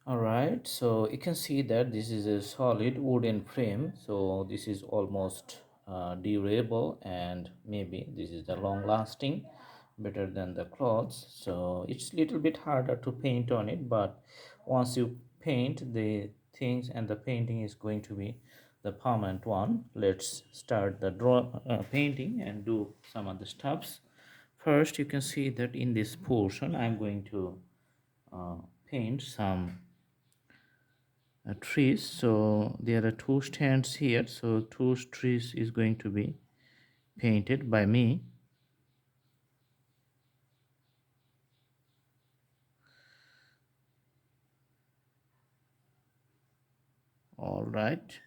All right, so you can see that this is a solid wooden frame, so this is almost durable, and maybe this is the long lasting better than the cloths. So it's little bit harder to paint on it, but once you paint the things and the painting is going to be the permanent one. Let's start the painting and do some of the stuffs. First, you can see that in this portion I'm going to uh, paint some trees. So there are two stands here, so two trees is going to be painted by me. All right.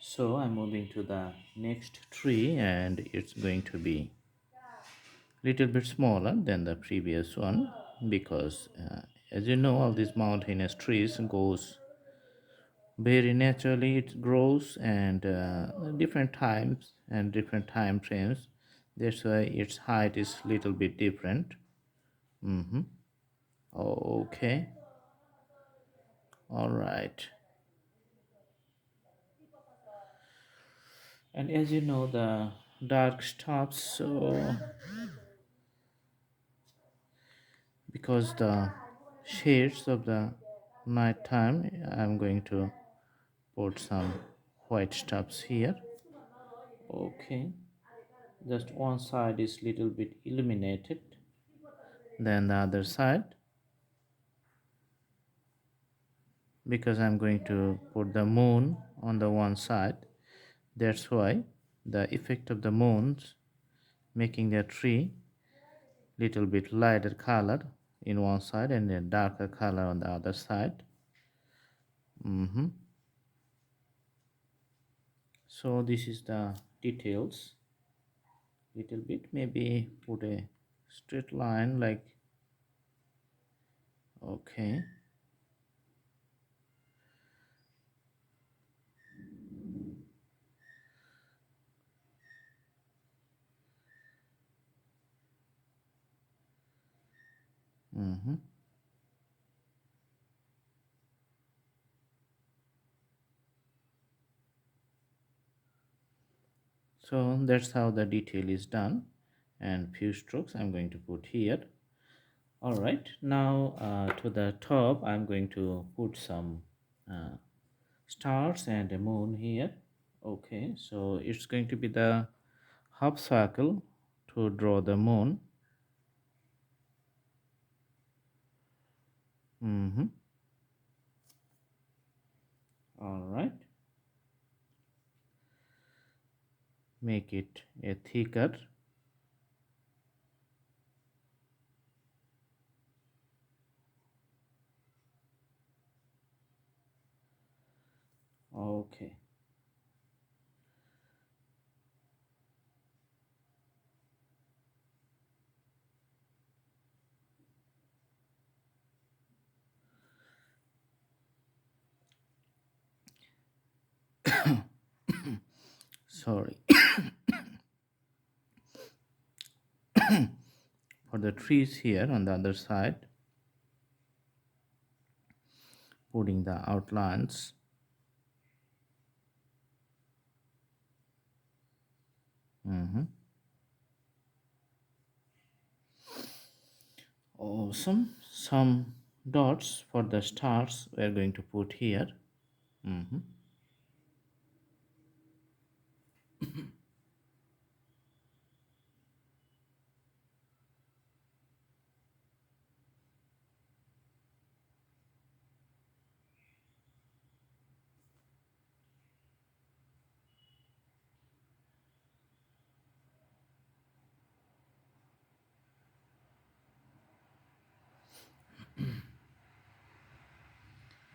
So I'm moving to the next tree, and it's going to be little bit smaller than the previous one, because as you know, all these mountainous trees goes very naturally. It grows, and different times and different time frames, that's why its height is little bit different. Mm-hmm. Okay. All right. And as you know, the dark stops, so because the shades of the night time, I'm going to put some white stops here. Okay, just one side is little bit illuminated, then the other side, because I'm going to put the moon on the one side, that's why the effect of the moons making the tree little bit lighter color in one side and a darker color on the other side. Mm-hmm. So this is the details. Little bit, maybe put a straight line like, okay. Mm-hmm. So that's how the detail is done, and few strokes I'm going to put here. All right, now to the top I'm going to put some uh, stars and a moon here. Okay, so it's going to be the half circle to draw the moon. Mm-hmm. All right, make it a thicker. Okay. Sorry. For the trees here on the other side, putting the outlines. Mm-hmm. Awesome. Some dots for the stars we are going to put here. Mhm.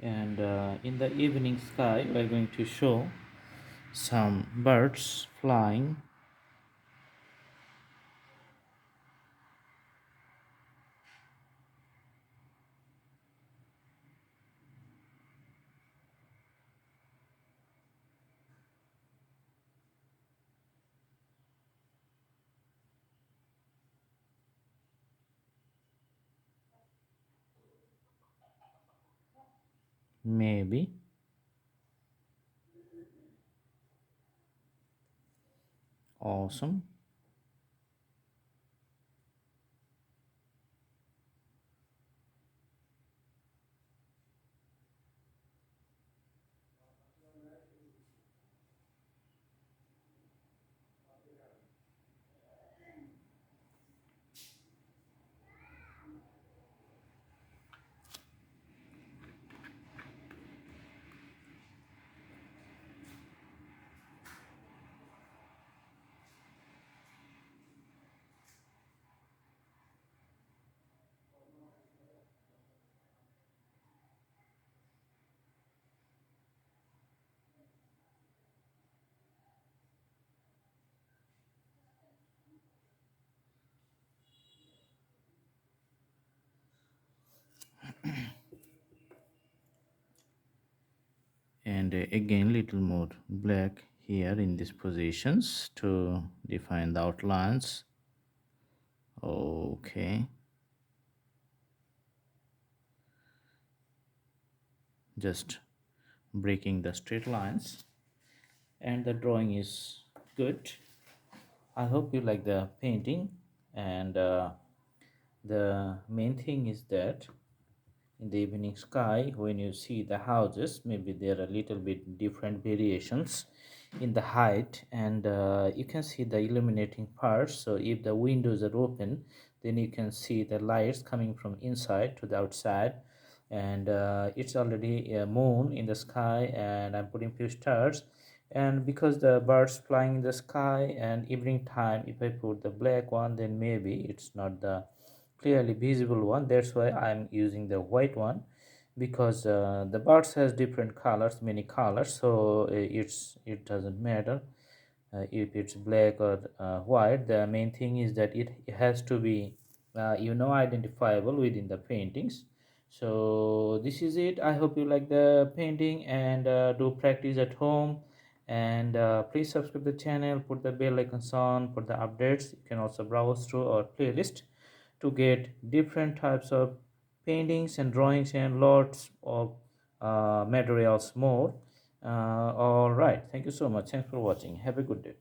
And in the evening sky, we are going to show some birds flying. Maybe. Awesome. And again, little more black here in these positions to define the outlines. Okay, just breaking the straight lines, and the drawing is good. I hope you like the painting. And the main thing is that in the evening sky, when you see the houses, maybe there are a little bit different variations in the height, and you can see the illuminating parts. So if the windows are open, then you can see the lights coming from inside to the outside. And it's already a moon in the sky, and I'm putting few stars. And because the birds flying in the sky and evening time, if I put the black one, then maybe it's not the clearly visible one. That's why I'm using the white one, because the birds has different colors, many colors. So it doesn't matter if it's black or white. The main thing is that it has to be identifiable within the paintings. So this is it. I hope you like the painting, and do practice at home. And please subscribe the channel, put the bell icons on for the updates. You can also browse through our playlist to get different types of paintings and drawings and lots of materials more. All right, thank you so much. Thanks for watching. Have a good day.